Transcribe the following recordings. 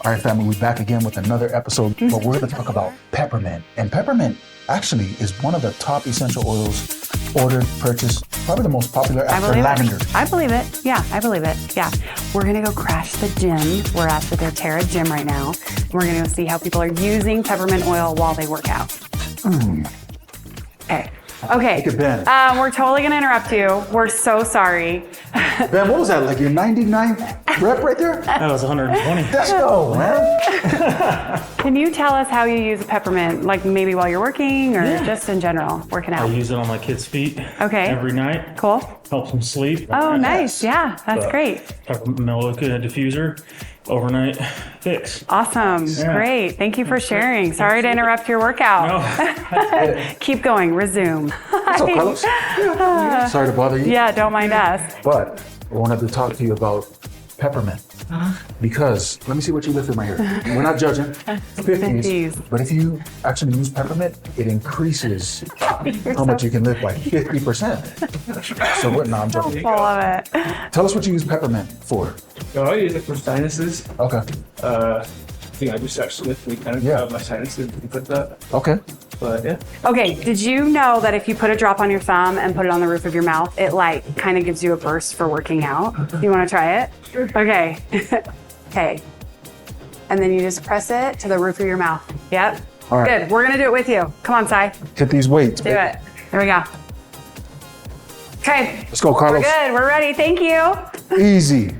All right, family, we're back again with another episode, but we're going to talk about peppermint. And peppermint actually is one of the top essential oils ordered, purchased, probably the most popular after lavender. I believe it. Yeah, I believe it. Yeah. We're going to go crash the gym. We're at the doTERRA gym right now. We're going to go see how people are using peppermint oil while they work out. Okay. Look at Ben. We're totally going to interrupt you. We're so sorry. Ben, what was that? Like your 99th rep right there? That was 120. Let's go, man. Can you tell us how you use peppermint, like maybe while you're working or just in general, working I out? use it on my kids' feet every night. Cool. Helps them sleep. Oh, nice. Yeah, that's great. Peppermint diffuser, overnight fix. Awesome. Yeah. Great. Thank you for sharing. Sorry to interrupt your workout. No. Keep going. Resume. What's up, Carlos? Sorry to bother you. Yeah, don't mind us. But I wanted to talk to you about peppermint. Because, let me see what you lifted right here. We're not judging. 50s. But if you actually use peppermint, it increases how much you can lift by 50%. So what? No, I'm joking. Full of it. Tell us what you use peppermint for. So I use it for sinuses. Okay. I think I just start swiftly kind of grab my sinuses and put that. Okay. But yeah. Okay, did you know that if you put a drop on your thumb and put it on the roof of your mouth, it like kind of gives you a burst for working out? You want to try it? Sure. Okay. Okay. And then you just press it to the roof of your mouth. Yep. All right. Good. We're going to do it with you. Come on, Sai. Hit these weights. Do it. There we go. Okay. Let's go, Carlos. We're good. We're ready. Thank you. Easy.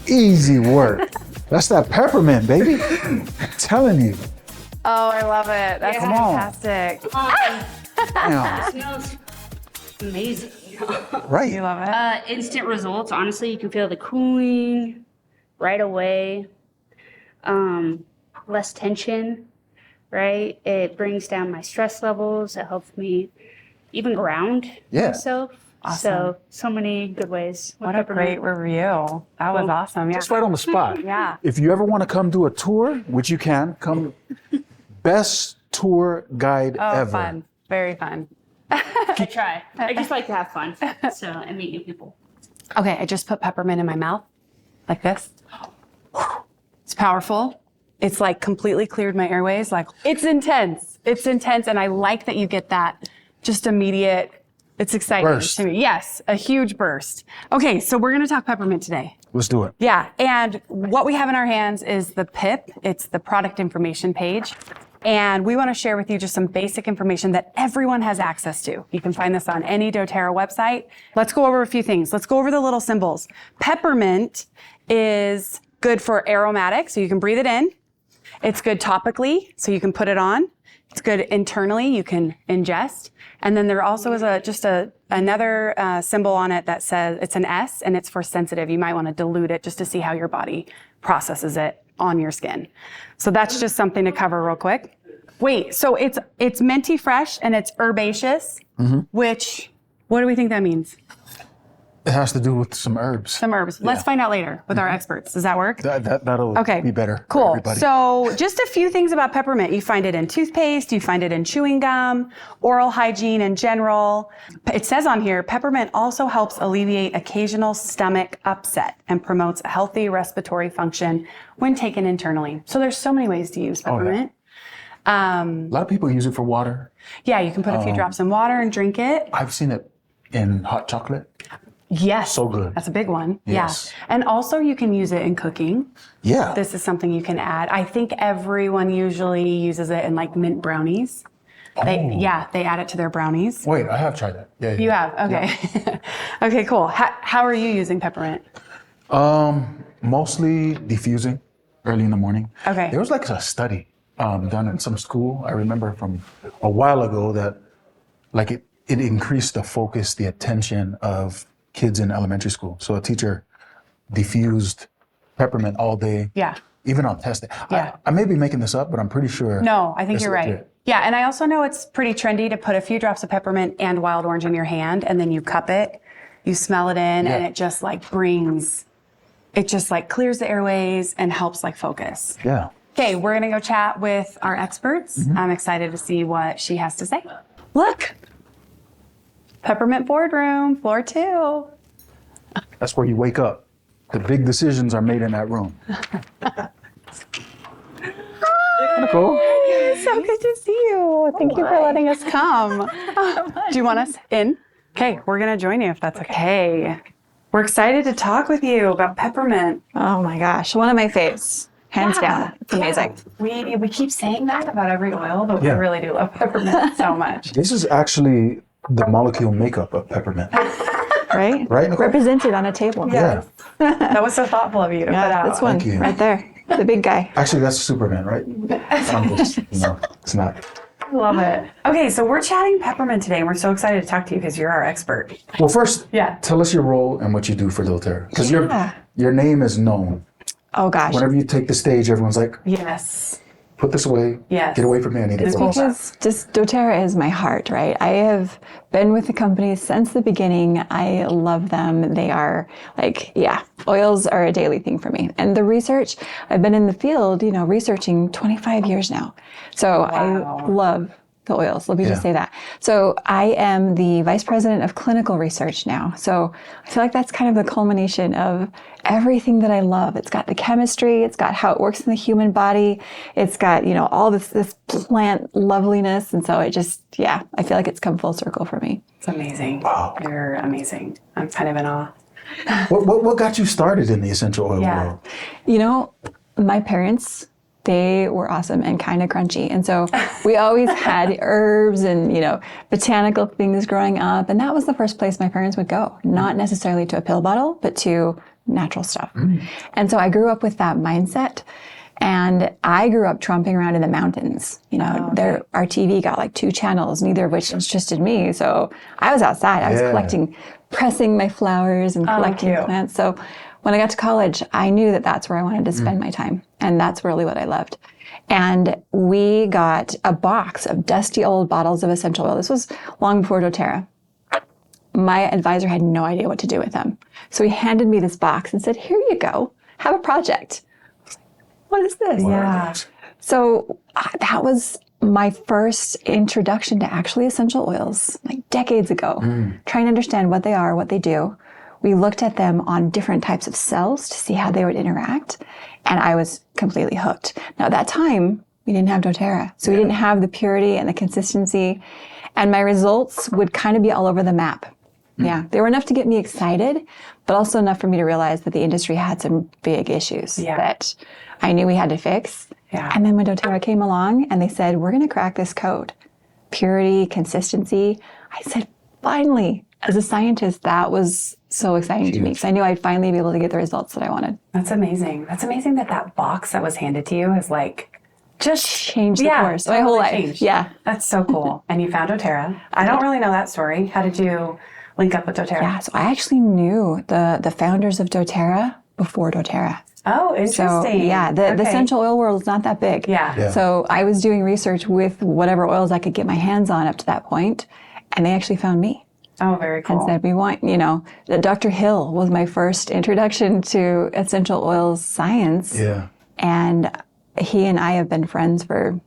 Easy work. That's that peppermint, baby. I'm telling you. Oh, I love it. That's Come on. fantastic. Damn. It smells amazing. Right. You love it? Instant results. Honestly, you can feel the cooling right away. Less tension, right? It brings down my stress levels. It helps me even ground myself. Awesome. So many good ways. What a great review. That was awesome. Yeah. Just right on the spot. Yeah. If you ever want to come do a tour, which you can, come. Best tour guide ever. Fun. Very fun. I try. I just like to have fun. So, and meet new people. Okay, I just put peppermint in my mouth like this. It's powerful. It's like completely cleared my airways. Like it's intense. It's intense. And I like that you get that just immediate, it's exciting Burst. to me. Yes, a huge burst. Okay, so we're gonna talk peppermint today. Let's do it. Yeah, and what we have in our hands is the PIP. It's the product information page. And we want to share with you just some basic information that everyone has access to. You can find this on any doTERRA website. Let's go over a few things. Let's go over the little symbols. Peppermint is good for aromatic, so you can breathe it in. It's good topically, so you can put it on. It's good internally, you can ingest. And then there also is another symbol on it that says it's an S, and it's for sensitive. You might want to dilute it just to see how your body processes it on your skin. So that's just something to cover real quick. Wait, so it's minty fresh and it's herbaceous, which, what do we think that means? It has to do with some herbs. Some herbs. Let's find out later with our experts. Does that work? That'll be better. For Cool. everybody. So just a few things about peppermint. You find it in toothpaste, you find it in chewing gum, oral hygiene in general. It says on here, peppermint also helps alleviate occasional stomach upset and promotes a healthy respiratory function when taken internally. So there's so many ways to use peppermint. A lot of people use it for water. Yeah, you can put a few drops in water and drink it. I've seen it in hot chocolate. Yes. So good. That's a big one. Yes. Yeah. And also you can use it in cooking. Yeah. This is something you can add. I think everyone usually uses it in like mint brownies. They add it to their brownies. Wait, I have tried that. Yeah. You have? Okay. Yeah. Okay, cool. How are you using peppermint? Mostly diffusing early in the morning. Okay. There was like a study done in some school. I remember from a while ago that like it increased the focus, the attention of kids in elementary school. So a teacher diffused peppermint all day. Yeah. Even on testing. Yeah. I may be making this up, but I'm pretty sure. No, I think it's you're right. legit. Yeah, and I also know it's pretty trendy to put a few drops of peppermint and wild orange in your hand, and then you cup it, you smell it in, and it just like clears the airways and helps like focus. Yeah. Okay, we're gonna go chat with our experts. I'm excited to see what she has to say. Look, Peppermint Boardroom, floor 2. That's where you wake up. The big decisions are made in that room. Nicole. So good to see you. Thank you for letting us come. Do you want us in? Okay, we're going to join you if that's okay. We're excited to talk with you about peppermint. Oh my gosh, one of my faves. Hands down. It's amazing. We keep saying that about every oil, but we really do love peppermint so much. This is actually the molecule makeup of peppermint. Right? Right, Nicole? Represented on a table. Yeah. That was so thoughtful of you to put out. This one Thank you. right there. The big guy. Actually, that's Superman, right? No, it's not. Love it. Okay, so we're chatting peppermint today, and we're so excited to talk to you because you're our expert. Well, first, Yeah. tell us your role and what you do for doTERRA. Because your name is known. Oh gosh. Whenever you take the stage, everyone's like, Yes. put this away. Yes. Get away from me. I need it It's for cool. myself. Because just doTERRA is my heart, right? I have been with the company since the beginning. I love them. They are oils are a daily thing for me. And the research, I've been in the field, researching 25 years now. So I love the oils. Let me just say that. So I am the vice president of clinical research now. So I feel like that's kind of the culmination of everything that I love. It's got the chemistry, it's got how it works in the human body, it's got, all this plant loveliness. And so it just, I feel like it's come full circle for me. It's amazing. Wow. You're amazing. I'm kind of in awe. What got you started in the essential oil world? My parents, they were awesome and kind of crunchy. And so we always had herbs and, botanical things growing up. And that was the first place my parents would go, not necessarily to a pill bottle, but to natural stuff. And so I grew up with that mindset. And I grew up tromping around in the mountains. Our TV got like 2 channels, neither of which interested me. So I was outside. I was pressing my flowers and collecting plants. So when I got to college, I knew that that's where I wanted to spend my time. And that's really what I loved. And we got a box of dusty old bottles of essential oil. This was long before doTERRA. My advisor had no idea what to do with them. So he handed me this box and said, here you go, have a project. What is this? Yeah. So that was my first introduction to actually essential oils, like decades ago, trying to understand what they are, what they do. We looked at them on different types of cells to see how they would interact. And I was completely hooked. Now, at that time, we didn't have doTERRA. So we didn't have the purity and the consistency. And my results would kind of be all over the map. Yeah, they were enough to get me excited, but also enough for me to realize that the industry had some big issues that I knew we had to fix. Yeah. And then when doTERRA came along and they said, we're going to crack this code, purity, consistency, I said, finally, as a scientist, that was so exciting to me because I knew I'd finally be able to get the results that I wanted. That's amazing. That's amazing that box that was handed to you is just changed the course of my whole life. Changed. Yeah. That's so cool. And you found doTERRA. I don't really know that story. How did you link up with doTERRA? Yeah, so I actually knew the founders of doTERRA before doTERRA. Oh, interesting. So the essential oil world is not that big. Yeah. So I was doing research with whatever oils I could get my hands on up to that point, and they actually found me. Oh, very cool. And said, we want, Dr. Hill was my first introduction to essential oils science. Yeah. And he and I have been friends for,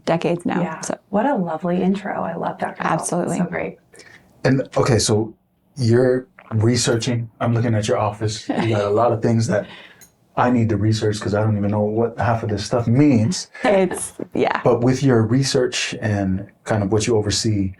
decades now. Yeah. So what a lovely intro. I love Dr. Hill. Absolutely. So great. And okay, so you're researching. I'm looking at your office. You got a lot of things that I need to research because I don't even know what half of this stuff means. But with your research and kind of what you oversee,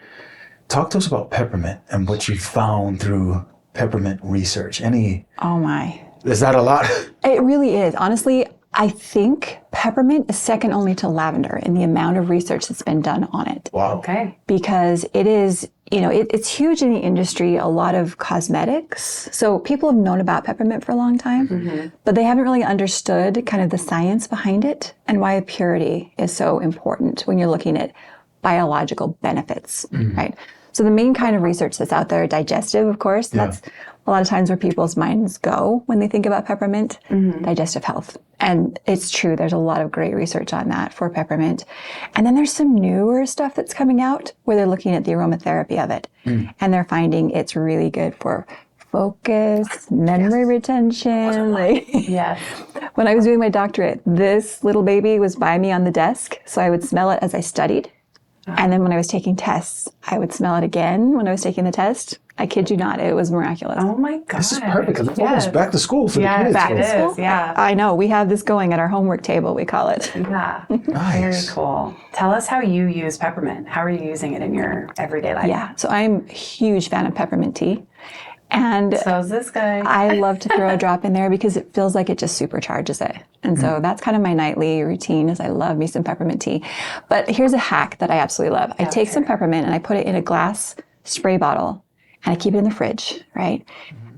talk to us about peppermint and what you found through peppermint research. Oh my. Is that a lot? It really is. Honestly, I think peppermint is second only to lavender in the amount of research that's been done on it. Wow. Okay. Because it is, it's huge in the industry, a lot of cosmetics. So people have known about peppermint for a long time, but they haven't really understood kind of the science behind it and why purity is so important when you're looking at biological benefits, right? So the main kind of research that's out there, digestive, of course, that's a lot of times where people's minds go when they think about peppermint, digestive health. And it's true, there's a lot of great research on that for peppermint. And then there's some newer stuff that's coming out where they're looking at the aromatherapy of it. And they're finding it's really good for focus, memory retention. When I was doing my doctorate, this little baby was by me on the desk. So I would smell it as I studied. And then when I was taking tests, I would smell it again when I was taking the test. I kid you not. It was miraculous. Oh my God. This is perfect because it's almost back to school for the kids. Back to So- school. Yeah. I know. We have this going at our homework table, we call it. Yeah. Nice. Very cool. Tell us how you use peppermint. How are you using it in your everyday life? Yeah. So I'm a huge fan of peppermint tea. And So is this guy. I love to throw a drop in there because it feels like it just supercharges it. And so that's kind of my nightly routine is I love me some peppermint tea. But here's a hack that I absolutely love. I take some peppermint and I put it in a glass spray bottle and I keep it in the fridge, right?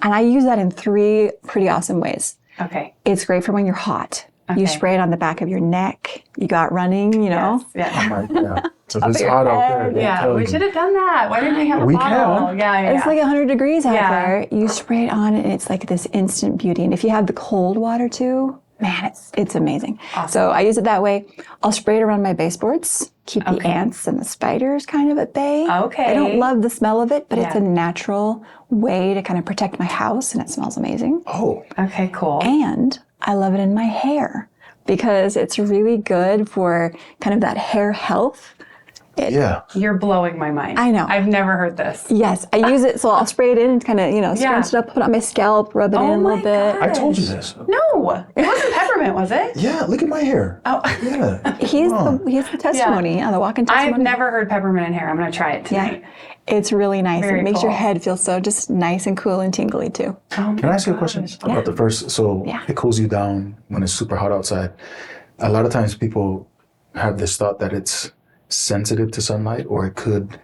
And I use that in 3 pretty awesome ways. Okay. It's great for when you're hot. You Okay. spray it on the back of your neck. You got running, you know. Yes. Yeah. Yeah. So if it's your hot out head. there. they Yeah, tell we you. should have done that. Why didn't we have a We bottle? can. Yeah, It's like 100 degrees out Yeah. there. You spray it on and it's like this instant beauty. And if you have the cold water too, man, it's amazing. So I use it that way. I'll spray it around my baseboards, keep the ants and the spiders kind of at bay. Okay. I don't love the smell of it, but it's a natural way to kind of protect my house and it smells amazing. Oh, Okay, cool. And I love it in my hair because it's really good for kind of that hair health. yeah. You're blowing my mind. I know. I've never heard this. Yes, I use it, so I'll spray it in and kind of, scrunch it up, put it on my scalp, rub it in a little my bit. God. I told you this. No, it wasn't peppermint, was it? Yeah, look at my hair. Oh. Yeah. He's the testimony, the walking testimony. I've never heard peppermint in hair. I'm going to try it Yeah, tonight. it's really nice. Very It makes your cool. head feel so just nice and cool and tingly too. Can I ask you a question about the first? So it cools you down when it's super hot outside. A lot of times people have this thought that it's sensitive to sunlight or it could,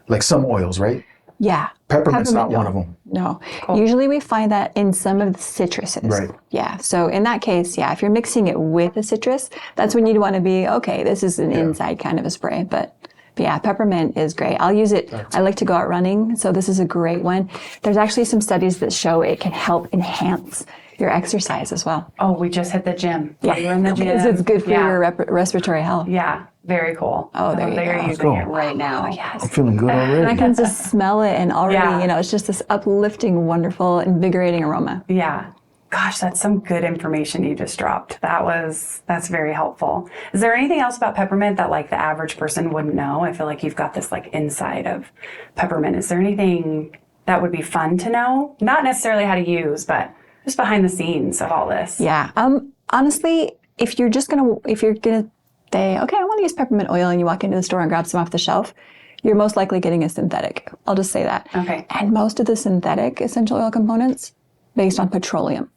like some oils, right? Yeah. Peppermint's not no. one of them. No. Usually we find that in some of the citruses. Right. Yeah. So in that case, if you're mixing it with a citrus, that's when you'd want to be, okay, this is an inside kind of a spray. But yeah, peppermint is great. I'll use it. I like to go out running. So this is a great one. There's actually some studies that show it can help enhance your exercise as well. Oh, we just hit the gym. Yeah, you're in the gym. Because it's good for your respiratory health. Yeah, very cool. Oh, there you They're go. using Cool. it right now. I'm feeling good And I already. can just smell it and already, Yeah. it's just this uplifting, wonderful, invigorating aroma. Yeah. Gosh, that's some good information you just dropped. That's very helpful. Is there anything else about peppermint that like the average person wouldn't know? I feel like you've got this like inside of peppermint. Is there anything that would be fun to know? Not necessarily how to use, but just behind the scenes of all this. Yeah. Honestly, if you're gonna say, okay, I want to use peppermint oil, and you walk into the store and grab some off the shelf, you're most likely getting a synthetic. I'll just say that. Okay. And most of the synthetic essential oil components based on petroleum.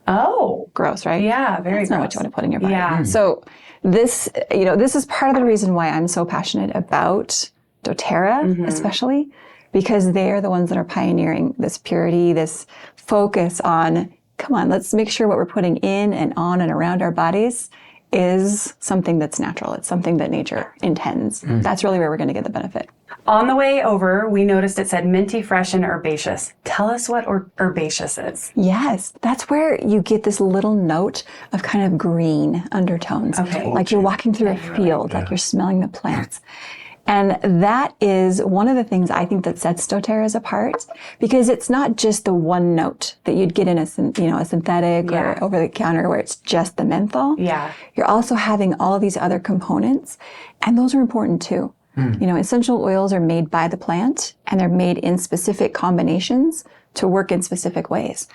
Oh, Gross, right? yeah, very That's not what gross. you want to put in your body. Yeah. So this is part of the reason why I'm so passionate about doTERRA, especially because they're the ones that are pioneering this purity, this focus on, come on, let's make sure what we're putting in and on and around our bodies is something that's natural. It's something that nature intends. That's really where we're going to get the benefit. On the way over, we noticed it said minty, fresh, and herbaceous. Tell us what herbaceous is. Yes, that's where you get this little note of kind of green undertones. Okay. Like you're walking through a field, like you're smelling the plants. And that is one of the things I think that sets doTERRA's apart because it's not just the one note that you'd get in a synthetic or over the counter where it's just the menthol. Yeah. You're also having all of these other components and those are important too. Essential oils are made by the plant and they're made in specific combinations to work in specific ways.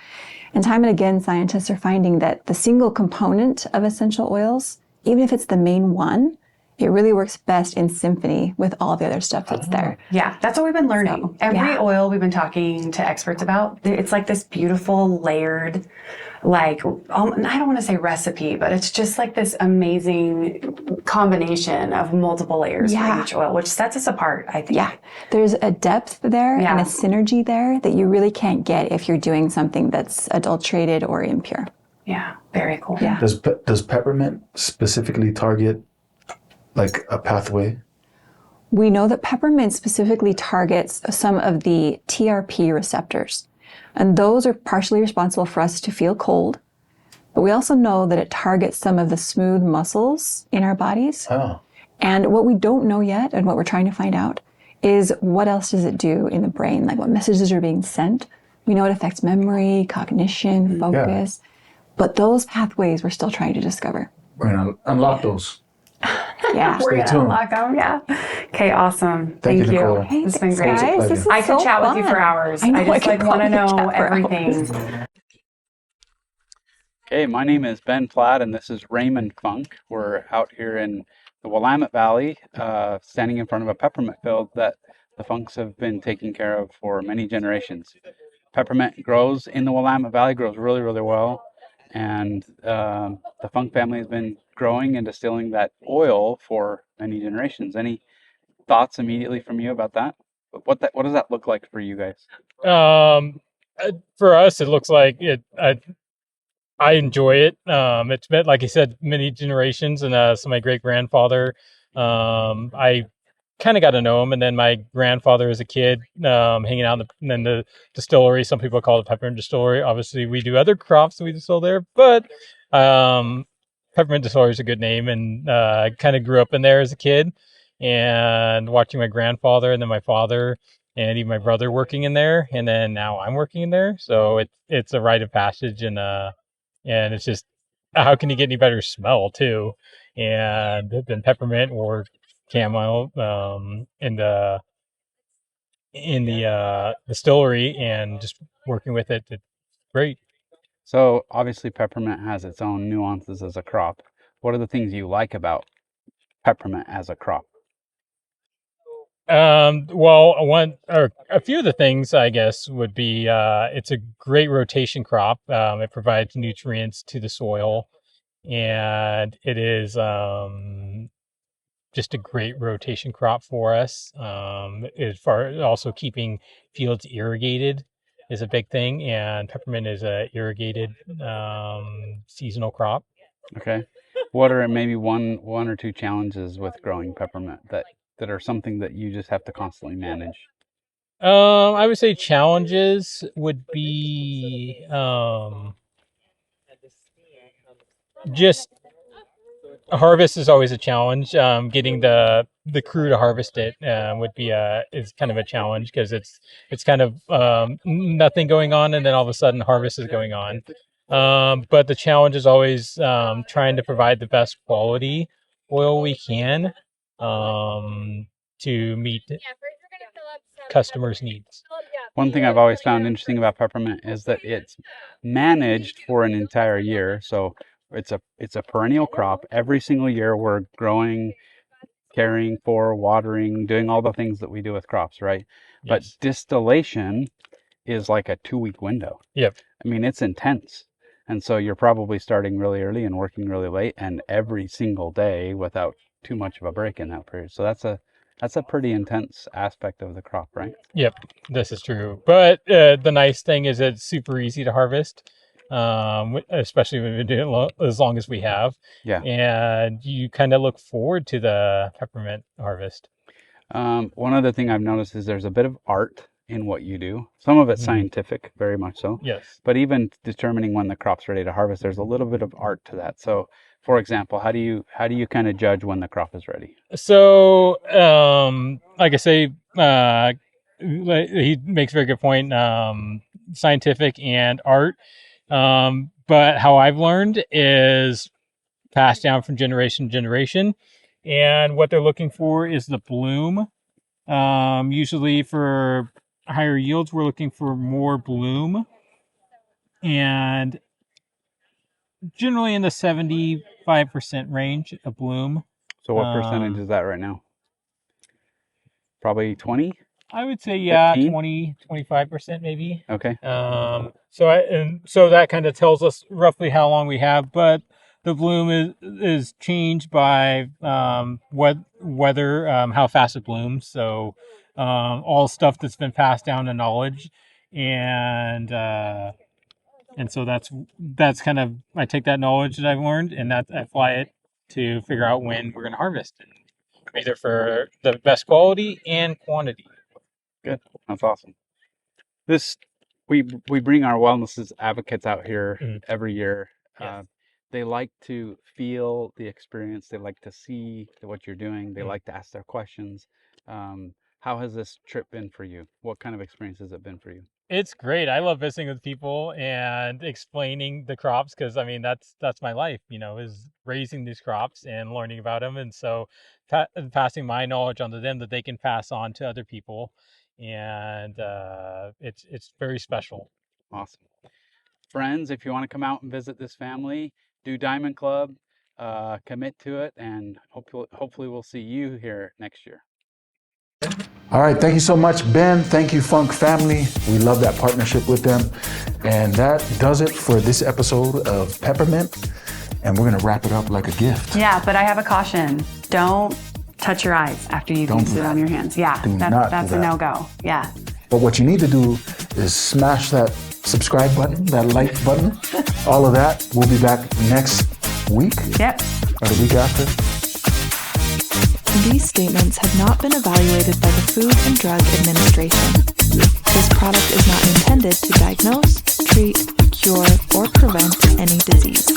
And time and again, scientists are finding that the single component of essential oils, even if it's the main one, it really works best in symphony with all the other stuff that's there. Yeah, that's what we've been learning. So, Every oil we've been talking to experts about, it's like this beautiful layered, I don't want to say recipe, but it's just like this amazing combination of multiple layers for each oil, which sets us apart, I think. Yeah, there's a depth there and a synergy there that you really can't get if you're doing something that's adulterated or impure. Yeah, very cool. Yeah. Does peppermint specifically target like a pathway? We know that peppermint specifically targets some of the TRP receptors, and those are partially responsible for us to feel cold. But we also know that it targets some of the smooth muscles in our bodies. Oh. And what we don't know yet, and what we're trying to find out, is what else does it do in the brain? Like what messages are being sent? We know it affects memory, cognition, focus. But those pathways we're still trying to discover. We're going to unlock those. Yeah. We're Stay going to tuned. unlock them, yeah. Okay, awesome. Thank Thank you, you. Nicole. It's been It's great. always a Guys, pleasure. this is I could so chat with you for fun. hours. I know, I just could want to probably know chat for hours. everything. Hey, my name is Ben Platt, and this is Raymond Funk. We're out here in the Willamette Valley, standing in front of a peppermint field that the Funks have been taking care of for many generations. Peppermint grows in the Willamette Valley, grows really, really well, and the Funk family has been growing and distilling that oil for many generations. Any thoughts immediately from you about that? What does that look like for you guys? For us, it looks like it. I enjoy it. It's been, like I said, many generations, and so my great grandfather, I kind of got to know him, and then my grandfather as a kid, hanging out in the distillery. Some people call it peppermint distillery. Obviously, we do other crops that we distill there, but peppermint distillery is a good name, and I kind of grew up in there as a kid, and watching my grandfather and then my father and even my brother working in there, and then now I'm working in there. So it's a rite of passage, and it's just, how can you get any better smell too? And than peppermint or chamomile in the distillery, and just working with it. It's great. So obviously peppermint has its own nuances as a crop. What are the things you like about peppermint as a crop? Well, one or a few of the things I guess would be, it's a great rotation crop. It provides nutrients to the soil, and it is just a great rotation crop for us. As far as also keeping fields irrigated is a big thing, and peppermint is a irrigated seasonal crop. Okay. What are maybe one or two challenges with growing peppermint that are something that you just have to constantly manage? I would say challenges would be just harvest is always a challenge. Getting the crew to harvest it would be is kind of a challenge, because it's kind of nothing going on, and then all of a sudden harvest is going on. But the challenge is always trying to provide the best quality oil we can, to meet customers' needs. One thing I've always found interesting about peppermint is that it's managed for an entire year. So it's a perennial crop. Every single year we're growing, caring for, watering, doing all the things that we do with crops, right? But Yes. distillation is like a 2-week window. Yep. I mean, it's intense. And so you're probably starting really early and working really late, and every single day without too much of a break in that period. So that's a pretty intense aspect of the crop, right? Yep, this is true. But the nice thing is it's super easy to harvest, especially when we do it as long as we have. Yeah. And you kind of look forward to the peppermint harvest. One other thing I've noticed is there's a bit of art in what you do. Some of it's scientific, very much so. Yes. But even determining when the crop's ready to harvest, there's a little bit of art to that. So, for example, how do you kind of judge when the crop is ready? So, like I say, he makes a very good point. Scientific and art. But how I've learned is passed down from generation to generation. And what they're looking for is the bloom. Usually for higher yields, we're looking for more bloom. And generally in the 75% range of bloom. So what percentage is that right now? Probably 20? I would say 15? 20, 25% maybe. Okay. So that kind of tells us roughly how long we have, but the bloom is changed by weather, how fast it blooms. So all stuff that's been passed down to knowledge, and so that's kind of, I take that knowledge that I've learned, and that I apply it to figure out when we're going to harvest, either for the best quality and quantity. Good. That's awesome. We bring our wellness advocates out here every year. Yes. They like to feel the experience. They like to see what you're doing. They like to ask their questions. How has this trip been for you? What kind of experience has it been for you? It's great. I love visiting with people and explaining the crops because I mean that's my life, is raising these crops and learning about them, and so passing my knowledge on to them that they can pass on to other people, and it's very special. Awesome. Friends, if you want to come out and visit this family, do Diamond Club, commit to it, and hopefully we'll see you here next year. All right, thank you so much, Ben. Thank you, Funke family. We love that partnership with them. And that does it for this episode of Peppermint. And we're gonna wrap it up like a gift. Yeah, but I have a caution. Don't touch your eyes after you've used it on your hands. Yeah, that's a no-go. Yeah. But what you need to do is smash that subscribe button, that like button, all of that. We'll be back next week. Yep. Or the week after. These statements have not been evaluated by the Food and Drug Administration. This product is not intended to diagnose, treat, cure, or prevent any disease.